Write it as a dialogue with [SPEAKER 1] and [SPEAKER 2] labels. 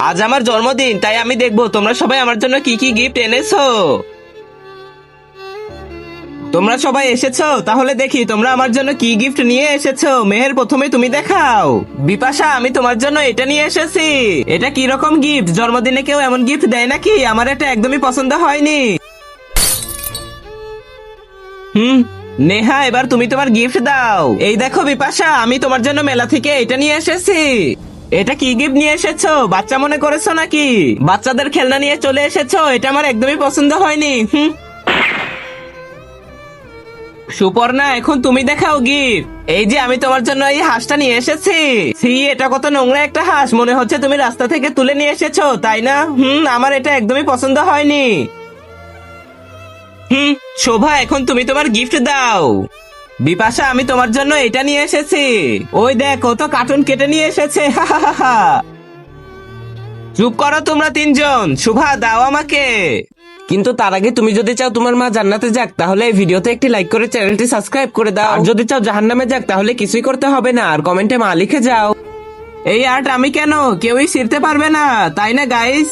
[SPEAKER 1] আজ আমার জন্মদিন, তাই আমি দেখবো তোমরা সবাই আমার জন্য কি কি গিফট এনেছো। তোমরা সবাই এসেছো, তাহলে দেখি তোমরা আমার জন্য কি গিফট নিয়ে এসেছো। মেহের, প্রথমে তুমি দেখাও। বিপাশা, আমি তোমার জন্য এটা নিয়ে এসেছি। এটা কি রকম গিফট? জন্মদিনে কেউ এমন গিফট দেয় নাকি? আমার এটা একদমই পছন্দ হয়নি। নেহা, এবার তুমি তোমার গিফট দাও। এই দেখো বিপাশা, আমি তোমার জন্য মেলা থেকে এটা নিয়ে এসেছি। এটা কি গিফট নিয়ে এসেছো? বাচ্চা মনে করেছো নাকি? বাচ্চাদের খেলনা নিয়ে চলে এসেছো, এটা আমার একদমই পছন্দ হয়নি। সুপর্ণা, এখন তুমি দেখাও গিফট। এই যে আমি তোমার জন্য এই হাঁসটা নিয়ে এসেছি। এটা কত নোংরা একটা হাঁস, মনে হচ্ছে তুমি রাস্তা থেকে তুলে নিয়ে এসেছো, তাই না? আমার এটা একদমই পছন্দ হয়নি। শোভা, এখন তুমি তোমার গিফট দাও। বিপাশা, আমি তোমার জন্য এটা নিয়ে এসেছি। ওই দেখ, কত কার্টুন কেটে নিয়ে এসেছে। চুপ করো তোমরা তিনজন। শুভা, দাও আমাকে। কিন্তু তার আগে তুমি যদি চাও তোমার মা জান্নাতে যাক, তাহলে এই ভিডিওতে একটি লাইক করে চ্যানেলটি সাবস্ক্রাইব করে দাও। আর যদি চাও জাহান্নামে যাক, তাহলে কিছুই করতে হবে না, আর কমেন্টে মা লিখে যাও। এই আর্ট আমি কেন, কেউই ছিঁড়তে পারবে না, তাই না গাইস?